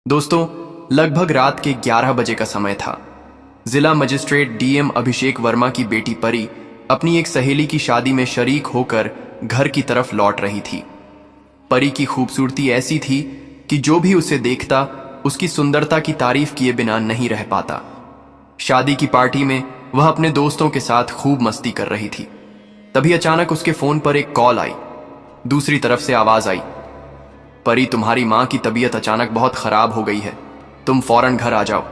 दोस्तों, लगभग रात के 11 बजे का समय था। जिला मजिस्ट्रेट डीएम अभिषेक वर्मा की बेटी परी अपनी एक सहेली की शादी में शरीक होकर घर की तरफ लौट रही थी। परी की खूबसूरती ऐसी थी कि जो भी उसे देखता उसकी सुंदरता की तारीफ किए बिना नहीं रह पाता। शादी की पार्टी में वह अपने दोस्तों के साथ खूब मस्ती कर रही थी। तभी अचानक उसके फोन पर एक कॉल आई। दूसरी तरफ से आवाज आई, परी, तुम्हारी मां की तबीयत अचानक बहुत खराब हो गई है, तुम फौरन घर आ जाओ।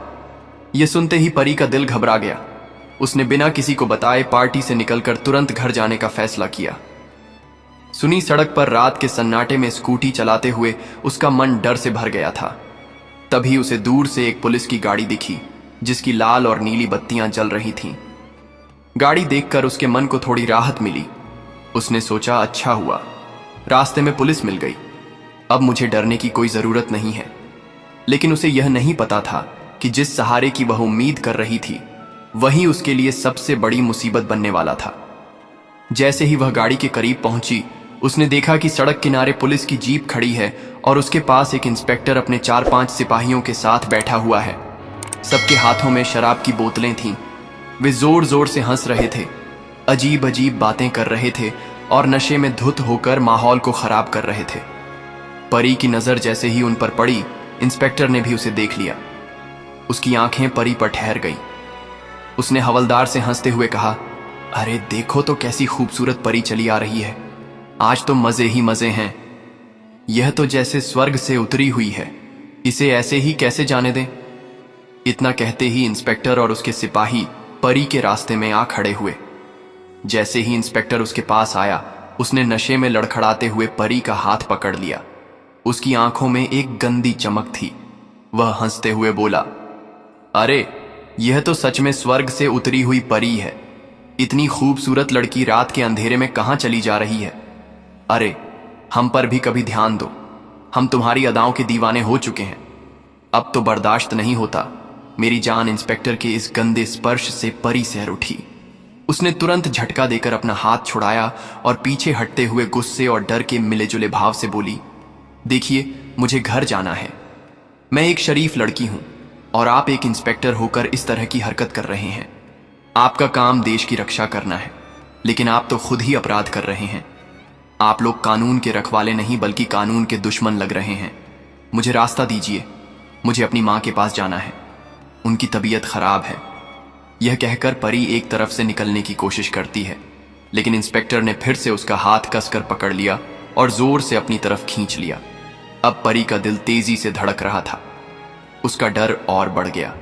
यह सुनते ही परी का दिल घबरा गया। उसने बिना किसी को बताए पार्टी से निकलकर तुरंत घर जाने का फैसला किया। सुनी सड़क पर रात के सन्नाटे में स्कूटी चलाते हुए उसका मन डर से भर गया था। तभी उसे दूर से एक पुलिस की गाड़ी दिखी जिसकी लाल और नीली बत्तियां जल रही थीं। गाड़ी देखकर उसके मन को थोड़ी राहत मिली। उसने सोचा, अच्छा हुआ रास्ते में पुलिस मिल गई, अब मुझे डरने की कोई जरूरत नहीं है। लेकिन उसे यह नहीं पता था कि जिस सहारे की वह उम्मीद कर रही थी वही उसके लिए सबसे बड़ी मुसीबत बनने वाला था। जैसे ही वह गाड़ी के करीब पहुंची, उसने देखा कि सड़क किनारे पुलिस की जीप खड़ी है और उसके पास एक इंस्पेक्टर अपने 4-5 सिपाहियों के साथ बैठा हुआ है। सबके हाथों में शराब की बोतलें थीं। वे जोर जोर से हंस रहे थे, अजीब अजीब बातें कर रहे थे और नशे में धुत होकर माहौल को खराब कर रहे थे। परी की नजर जैसे ही उन पर पड़ी, इंस्पेक्टर ने भी उसे देख लिया। उसकी आंखें परी पर ठहर गईं। उसने हवलदार से हंसते हुए कहा, अरे देखो तो कैसी खूबसूरत परी चली आ रही है, आज तो मजे ही मजे हैं। यह तो जैसे स्वर्ग से उतरी हुई है, इसे ऐसे ही कैसे जाने दें। इतना कहते ही इंस्पेक्टर और उसके सिपाही परी के रास्ते में आ खड़े हुए। जैसे ही इंस्पेक्टर उसके पास आया, उसने नशे में लड़खड़ाते हुए परी का हाथ पकड़ लिया। उसकी आंखों में एक गंदी चमक थी। वह हंसते हुए बोला, अरे यह तो सच में स्वर्ग से उतरी हुई परी है। इतनी खूबसूरत लड़की रात के अंधेरे में कहां चली जा रही है। अरे हम पर भी कभी ध्यान दो, हम तुम्हारी अदाओं के दीवाने हो चुके हैं। अब तो बर्दाश्त नहीं होता। मेरी जान। इंस्पेक्टर के इस गंदे स्पर्श से परी सहर उठी। उसने तुरंत झटका देकर अपना हाथ छुड़ाया और पीछे हटते हुए गुस्से और डर के मिले जुले भाव से बोली, देखिए, मुझे घर जाना है। मैं एक शरीफ लड़की हूं और आप एक इंस्पेक्टर होकर इस तरह की हरकत कर रहे हैं। आपका काम देश की रक्षा करना है, लेकिन आप तो खुद ही अपराध कर रहे हैं। आप लोग कानून के रखवाले नहीं बल्कि कानून के दुश्मन लग रहे हैं। मुझे रास्ता दीजिए, मुझे अपनी मां के पास जाना है, उनकी तबीयत खराब है। यह कहकर परी एक तरफ से निकलने की कोशिश करती है, लेकिन इंस्पेक्टर ने फिर से उसका हाथ कसकर पकड़ लिया और जोर से अपनी तरफ खींच लिया। अब परी का दिल तेजी से धड़क रहा था। उसका डर और बढ़ गया।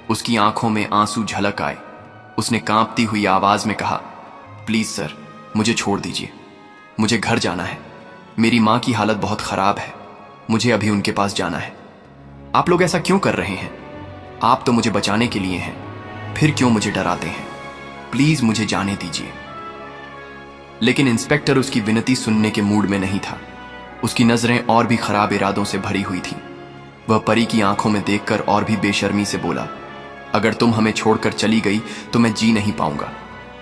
उसकी आंखों में आंसू झलक आए। उसने कांपती हुई आवाज में कहा, प्लीज सर, मुझे छोड़ दीजिए, मुझे घर जाना है। मेरी मां की हालत बहुत खराब है, मुझे अभी उनके पास जाना है। आप लोग ऐसा क्यों कर रहे हैं? आप तो मुझे बचाने के लिए हैं, फिर क्यों मुझे डराते हैं? प्लीज मुझे जाने दीजिए। लेकिन इंस्पेक्टर उसकी विनती सुनने के मूड में नहीं था। उसकी नजरें और भी खराब इरादों से भरी हुई थीं। वह परी की आंखों में देखकर और भी बेशर्मी से बोला, अगर तुम हमें छोड़कर चली गई तो मैं जी नहीं पाऊंगा।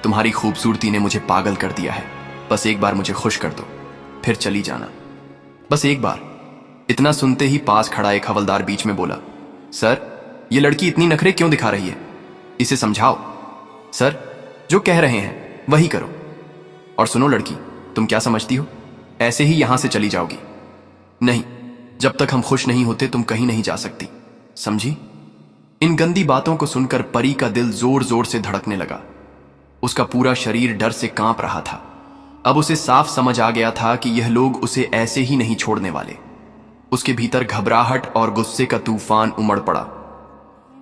तुम्हारी खूबसूरती ने मुझे पागल कर दिया है। बस एक बार मुझे खुश कर दो, फिर चली जाना, बस एक बार। इतना सुनते ही पास खड़ा एक हवलदार बीच में बोला, सर, ये लड़की इतनी नखरे क्यों दिखा रही है? इसे समझाओ। सर, जो कह रहे हैं वही करो। और सुनो लड़की, तुम क्या समझती हो, ऐसे ही यहां से चली जाओगी? नहीं, जब तक हम खुश नहीं होते तुम कहीं नहीं जा सकती, समझी? इन गंदी बातों को सुनकर परी का दिल जोर जोर से धड़कने लगा। उसका पूरा शरीर डर से कांप रहा था। अब उसे साफ समझ आ गया था कि यह लोग उसे ऐसे ही नहीं छोड़ने वाले। उसके भीतर घबराहट और गुस्से का तूफान उमड़ पड़ा।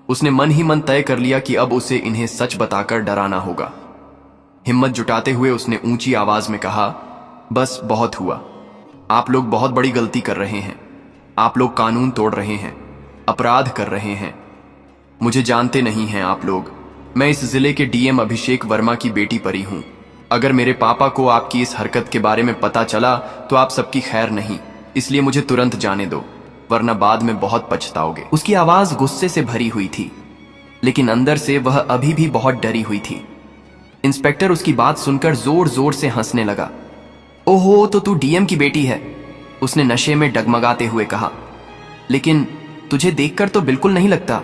उसने मन ही मन तय कर लिया कि अब उसे इन्हें सच बताकर डराना होगा। हिम्मत जुटाते हुए उसने ऊंची आवाज में कहा, बस बहुत हुआ। आप लोग बहुत बड़ी गलती कर रहे हैं। आप लोग कानून तोड़ रहे हैं, अपराध कर रहे हैं। मुझे जानते नहीं हैं आप लोग। मैं इस जिले के डीएम अभिषेक वर्मा की बेटी परी हूं। अगर मेरे पापा को आपकी इस हरकत के बारे में पता चला तो आप सबकी खैर नहीं, इसलिए मुझे तुरंत जाने दो, वरना बाद में बहुत पछताओगे। उसकी आवाज गुस्से से भरी हुई थी, लेकिन अंदर से वह अभी भी बहुत डरी हुई थी। इंस्पेक्टर उसकी बात सुनकर जोर जोर से हंसने लगा। ओहो, तो तू डीएम की बेटी है, उसने नशे में डगमगाते हुए कहा। लेकिन तुझे देखकर तो बिल्कुल नहीं लगता।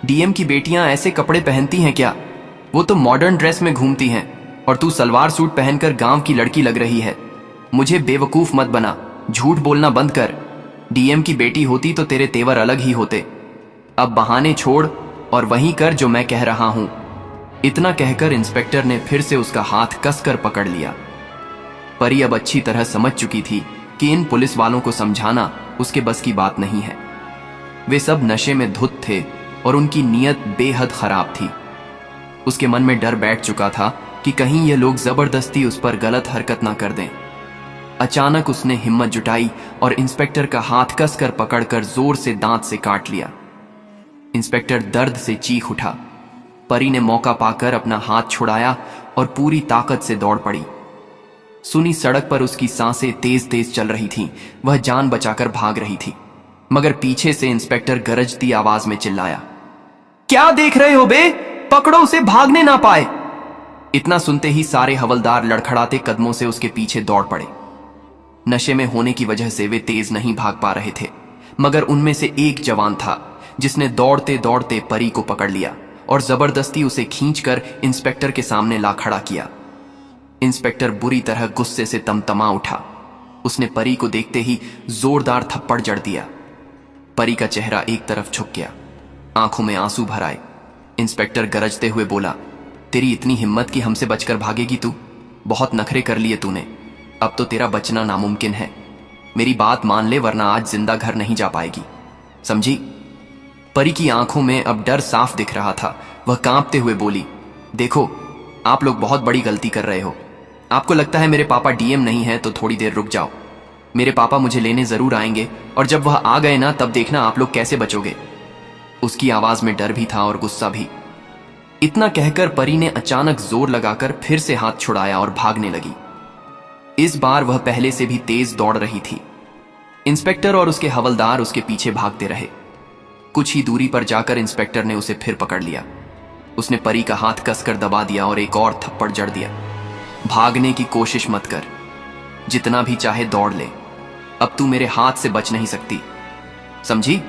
डीएम की बेटियां ऐसे कपड़े पहनती हैं क्या? वो तो मॉडर्न ड्रेस में घूमती हैं और तू सलवार सूट पहनकर गांव की लड़की लग रही है। मुझे बेवकूफ मत बना, झूठ बोलना बंद कर। डीएम की बेटी होती तो तेरे तेवर अलग ही होते। अब बहाने छोड़ और वही कर जो मैं कह रहा हूं। इतना कहकर इंस्पेक्टर ने फिर से उसका हाथ कसकर पकड़ लिया। परी अब अच्छी तरह समझ चुकी थी कि इन पुलिस वालों को समझाना उसके बस की बात नहीं है। वे सब नशे में धुत थे और उनकी नीयत बेहद खराब थी। उसके मन में डर बैठ चुका था कि कहीं ये लोग जबरदस्ती उस पर गलत हरकत ना कर दें। अचानक उसने हिम्मत जुटाई और इंस्पेक्टर का हाथ कसकर पकड़कर जोर से दांत से काट लिया। इंस्पेक्टर दर्द से चीख उठा। परी ने मौका पाकर अपना हाथ छुड़ाया और पूरी ताकत से दौड़ पड़ी। सुनी सड़क पर उसकी सांसें तेज तेज चल रही थीं। वह जान बचाकर भाग रही थी, मगर पीछे से इंस्पेक्टर गरजती आवाज में चिल्लाया, क्या देख रहे हो बे? पकड़ो उसे, भागने ना पाए। इतना सुनते ही सारे हवलदार लड़खड़ाते कदमों से उसके पीछे दौड़ पड़े। नशे में होने की वजह से वे तेज नहीं भाग पा रहे थे, मगर उनमें से एक जवान था जिसने दौड़ते दौड़ते परी को पकड़ लिया और जबरदस्ती उसे खींचकर इंस्पेक्टर के सामने ला खड़ा किया। इंस्पेक्टर बुरी तरह गुस्से से तमतमा उठा। उसने परी को देखते ही जोरदार थप्पड़ जड़ दिया। परी का चेहरा एक तरफ झुक गया, आंखों में आंसू भर आए। इंस्पेक्टर गरजते हुए बोला, तेरी इतनी हिम्मत कि हमसे बचकर भागेगी तू? बहुत नखरे कर लिए तूने, अब तो तेरा बचना नामुमकिन है। मेरी बात मान ले वरना आज जिंदा घर नहीं जा पाएगी, समझी? परी की आंखों में अब डर साफ दिख रहा था। वह कांपते हुए बोली, देखो आप लोग बहुत बड़ी गलती कर रहे हो। आपको लगता है मेरे पापा डीएम नहीं है तो थोड़ी देर रुक जाओ। मेरे पापा मुझे लेने जरूर आएंगे और जब वह आ गए ना तब देखना आप लोग कैसे बचोगे। उसकी आवाज में डर भी था और गुस्सा भी। इतना कहकर परी ने अचानक जोर लगाकर फिर से हाथ छुड़ाया और भागने लगी। इस बार वह पहले से भी तेज दौड़ रही थी। इंस्पेक्टर और उसके हवलदार उसके पीछे भागते रहे। कुछ ही दूरी पर जाकर इंस्पेक्टर ने उसे फिर पकड़ लिया। उसने परी का हाथ कसकर दबा दिया और एक और थप्पड़ जड़ दिया। भागने की कोशिश मत कर, जितना भी चाहे दौड़ ले, अब तू मेरे हाथ से बच नहीं सकती, समझी?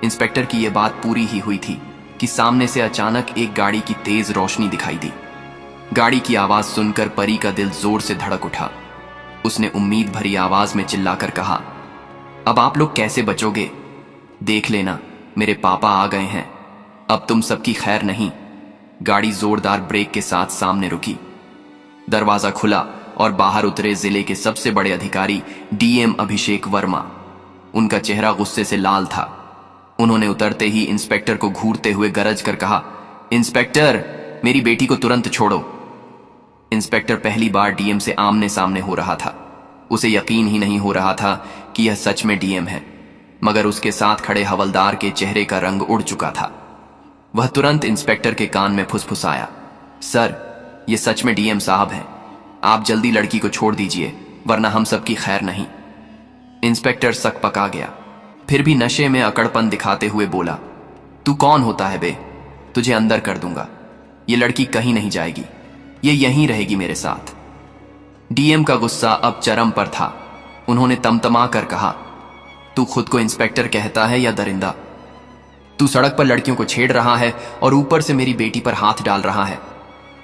इंस्पेक्टर की यह बात पूरी ही हुई थी कि सामने से अचानक एक गाड़ी की तेज रोशनी दिखाई दी। गाड़ी की आवाज सुनकर परी का दिल जोर से धड़क उठा। उसने उम्मीद भरी आवाज में चिल्लाकर कहा, अब आप लोग कैसे बचोगे? देख लेना, मेरे पापा आ गए हैं, अब तुम सबकी खैर नहीं। गाड़ी जोरदार ब्रेक के साथ सामने रुकी। दरवाजा खुला और बाहर उतरे जिले के सबसे बड़े अधिकारी डीएम अभिषेक वर्मा। उनका चेहरा गुस्से से लाल था। उन्होंने उतरते ही इंस्पेक्टर को घूरते हुए गरज कर कहा, इंस्पेक्टर, मेरी बेटी को तुरंत छोड़ो। इंस्पेक्टर पहली बार डीएम से आमने सामने हो रहा था। उसे यकीन ही नहीं हो रहा था कि यह सच में डीएम है, मगर उसके साथ खड़े हवलदार के चेहरे का रंग उड़ चुका था। वह तुरंत इंस्पेक्टर के कान में फुसफुसाया, सर, यह सच में डीएम साहब हैं। आप जल्दी लड़की को छोड़ दीजिए वरना हम सबकी खैर नहीं। इंस्पेक्टर सकपका गया, फिर भी नशे में अकड़पन दिखाते हुए बोला, तू कौन होता है बे? तुझे अंदर कर दूंगा। ये लड़की कहीं नहीं जाएगी, ये यहीं रहेगी मेरे साथ। डीएम का गुस्सा अब चरम पर था। उन्होंने तमतमा कर कहा, तू खुद को इंस्पेक्टर कहता है या दरिंदा? तू सड़क पर लड़कियों को छेड़ रहा है और ऊपर से मेरी बेटी पर हाथ डाल रहा है।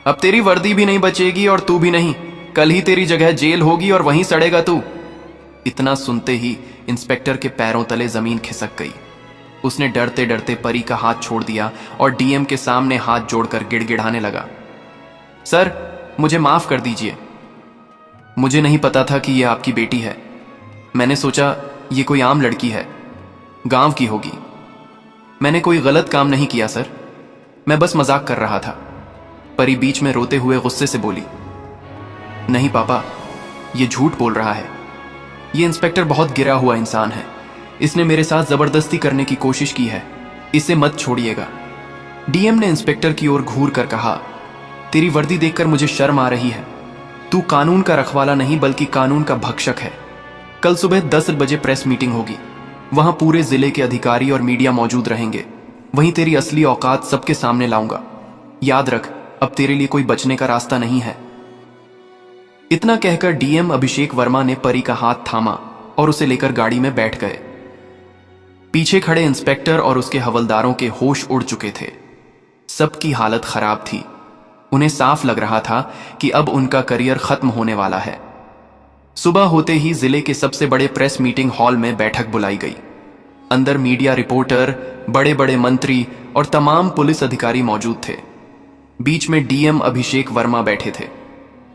अब तेरी वर्दी भी नहीं बचेगी और तू भी नहीं। कल ही तेरी जगह जेल होगी और वहीं सड़ेगा तू। इतना सुनते ही इंस्पेक्टर के पैरों तले जमीन खिसक गई। उसने डरते डरते परी का हाथ छोड़ दिया और डीएम के सामने हाथ जोड़कर गिड़गिड़ाने लगा, सर, मुझे माफ कर दीजिए। मुझे नहीं पता था कि यह आपकी बेटी है। मैंने सोचा ये कोई आम लड़की है, गांव की होगी। मैंने कोई गलत काम नहीं किया सर, मैं बस मजाक कर रहा था। परी बीच में रोते हुए गुस्से से बोली, नहीं पापा, ये झूठ बोल रहा है। ये इंस्पेक्टर बहुत गिरा हुआ इंसान है। इसने मेरे साथ जबरदस्ती करने की कोशिश की है, इसे मत छोड़िएगा। डीएम ने इंस्पेक्टर की ओर घूर कर कहा, तेरी वर्दी देखकर मुझे शर्म आ रही है। तू कानून का रखवाला नहीं बल्कि कानून का भक्षक है। कल सुबह 10 बजे प्रेस मीटिंग होगी। वहां पूरे जिले के अधिकारी और मीडिया मौजूद रहेंगे। वहीं तेरी असली औकात सबके सामने लाऊंगा। याद रख, अब तेरे लिए कोई बचने का रास्ता नहीं है। इतना कहकर डीएम अभिषेक वर्मा ने परी का हाथ थामा और उसे लेकर गाड़ी में बैठ गए। पीछे खड़े इंस्पेक्टर और उसके हवलदारों के होश उड़ चुके थे। सबकी हालत खराब थी। उन्हें साफ लग रहा था कि अब उनका करियर खत्म होने वाला है। सुबह होते ही जिले के सबसे बड़े प्रेस मीटिंग हॉल में बैठक बुलाई गई। अंदर मीडिया रिपोर्टर, बड़े बड़े मंत्री और तमाम पुलिस अधिकारी मौजूद थे। बीच में डीएम अभिषेक वर्मा बैठे थे।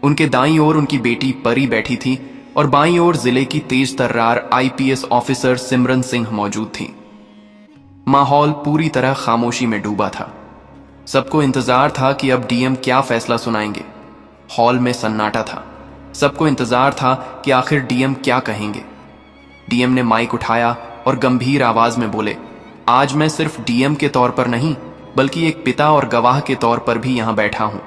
उनके दाईं ओर उनकी बेटी परी बैठी थी और बाईं ओर जिले की तेज तर्रार आईपीएस ऑफिसर सिमरन सिंह मौजूद थी। माहौल पूरी तरह खामोशी में डूबा था। सबको इंतजार था कि अब डीएम क्या फैसला सुनाएंगे। हॉल में सन्नाटा था। सबको इंतजार था कि आखिर डीएम क्या कहेंगे। डीएम ने माइक उठाया और गंभीर आवाज में बोले, आज मैं सिर्फ डीएम के तौर पर नहीं बल्कि एक पिता और गवाह के तौर पर भी यहां बैठा हूं।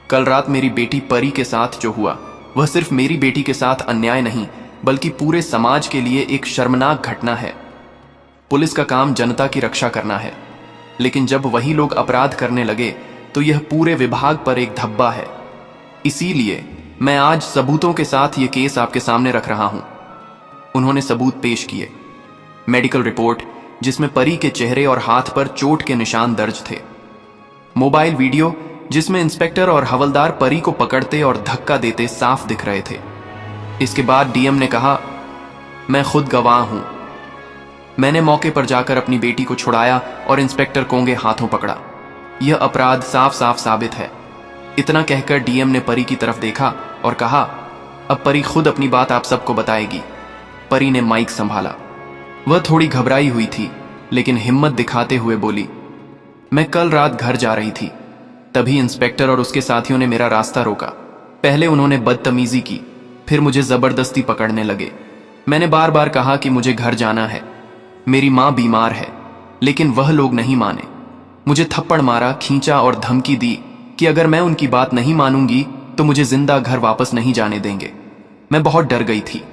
कल रात मेरी बेटी परी के साथ जो हुआ वह सिर्फ मेरी बेटी के साथ अन्याय नहीं बल्कि पूरे समाज के लिए एक शर्मनाक घटना है। पुलिस का काम जनता की रक्षा करना है, लेकिन जब वही लोग अपराध करने लगे तो यह पूरे विभाग पर एक धब्बा है। इसीलिए मैं आज सबूतों के साथ यह केस आपके सामने रख रहा हूं। उन्होंने सबूत पेश किए। मेडिकल रिपोर्ट जिसमें परी के चेहरे और हाथ पर चोट के निशान दर्ज थे। मोबाइल वीडियो जिसमें इंस्पेक्टर और हवलदार परी को पकड़ते और धक्का देते साफ दिख रहे थे। इसके बाद डीएम ने कहा, मैं खुद गवाह हूं। मैंने मौके पर जाकर अपनी बेटी को छुड़ाया और इंस्पेक्टर कोंगे हाथों पकड़ा। यह अपराध साफ साफ साबित है। इतना कहकर डीएम ने परी की तरफ देखा और कहा, अब परी खुद अपनी बात आप सबको बताएगी। परी ने माइक संभाला। वह थोड़ी घबराई हुई थी लेकिन हिम्मत दिखाते हुए बोली, मैं कल रात घर जा रही थी। तभी इंस्पेक्टर और उसके साथियों ने मेरा रास्ता रोका। पहले उन्होंने बदतमीजी की, फिर मुझे जबरदस्ती पकड़ने लगे। मैंने बार बार कहा कि मुझे घर जाना है, मेरी मां बीमार है, लेकिन वह लोग नहीं माने। मुझे थप्पड़ मारा, खींचा और धमकी दी कि अगर मैं उनकी बात नहीं मानूंगी तो मुझे जिंदा घर वापस नहीं जाने देंगे। मैं बहुत डर गई थी।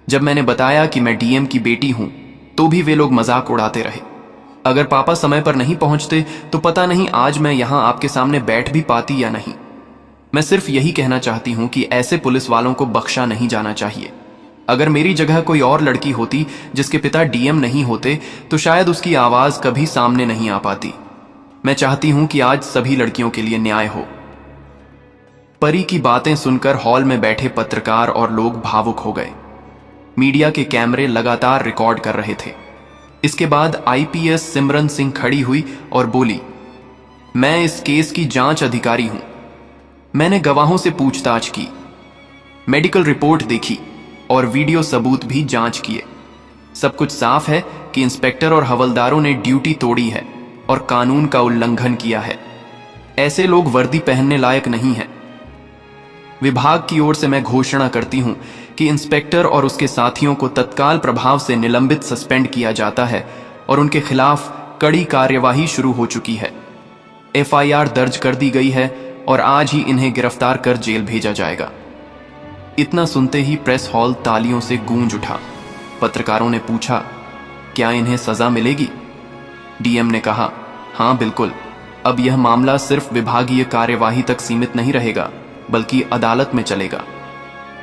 जब मैंने बताया कि मैं डीएम की बेटी हूं तो भी वे लोग मजाक उड़ाते रहे। अगर पापा समय पर नहीं पहुंचते तो पता नहीं आज मैं यहां आपके सामने बैठ भी पाती या नहीं। मैं सिर्फ यही कहना चाहती हूं कि ऐसे पुलिस वालों को बख्शा नहीं जाना चाहिए। अगर मेरी जगह कोई और लड़की होती जिसके पिता डीएम नहीं होते तो शायद उसकी आवाज कभी सामने नहीं आ पाती। मैं चाहती हूं कि आज सभी लड़कियों के लिए न्याय हो। परी की बातें सुनकर हॉल में बैठे पत्रकार और लोग भावुक हो गए। मीडिया के कैमरे लगातार रिकॉर्ड कर रहे थे। इसके बाद आईपीएस सिमरन सिंह खड़ी हुई और बोली, मैं इस केस की जांच अधिकारी हूं। मैंने गवाहों से पूछताछ की, मेडिकल रिपोर्ट देखी और वीडियो सबूत भी जांच किए। सब कुछ साफ है कि इंस्पेक्टर और हवलदारों ने ड्यूटी तोड़ी है और कानून का उल्लंघन किया है। ऐसे लोग वर्दी पहनने लायक नहीं हैं। विभाग की ओर से मैं घोषणा करती हूं कि इंस्पेक्टर और उसके साथियों को तत्काल प्रभाव से निलंबित सस्पेंड किया जाता है और उनके खिलाफ कड़ी कार्यवाही शुरू हो चुकी है। एफआईआर दर्ज कर दी गई है और आज ही इन्हें गिरफ्तार कर जेल भेजा जाएगा। इतना सुनते ही प्रेस हॉल तालियों से गूंज उठा। पत्रकारों ने पूछा, क्या इन्हें सजा मिलेगी? डीएम ने कहा, हां बिल्कुल। अब यह मामला सिर्फ विभागीय कार्यवाही तक सीमित नहीं रहेगा बल्कि अदालत में चलेगा।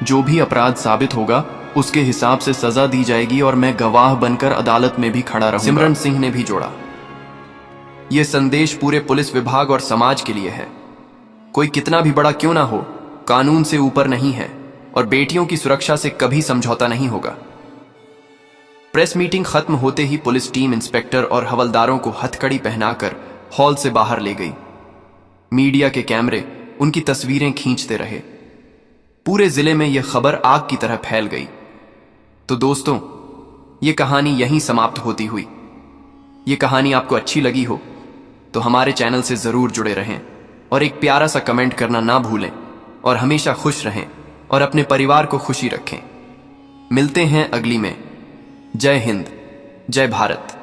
जो भी अपराध साबित होगा उसके हिसाब से सजा दी जाएगी और मैं गवाह बनकर अदालत में भी खड़ा रहूंगा। सिमरन सिंह ने भी जोड़ा, यह संदेश पूरे पुलिस विभाग और समाज के लिए है। कोई कितना भी बड़ा क्यों ना हो, कानून से ऊपर नहीं है और बेटियों की सुरक्षा से कभी समझौता नहीं होगा। प्रेस मीटिंग खत्म होते ही पुलिस टीम इंस्पेक्टर और हवलदारों को हथकड़ी पहनाकर हॉल से बाहर ले गई। मीडिया के कैमरे उनकी तस्वीरें खींचते रहे। पूरे जिले में यह खबर आग की तरह फैल गई। तो दोस्तों, यह कहानी यहीं समाप्त होती हुई। यह कहानी आपको अच्छी लगी हो तो हमारे चैनल से जरूर जुड़े रहें और एक प्यारा सा कमेंट करना ना भूलें और हमेशा खुश रहें और अपने परिवार को खुशी रखें। मिलते हैं अगली में। जय हिंद, जय भारत।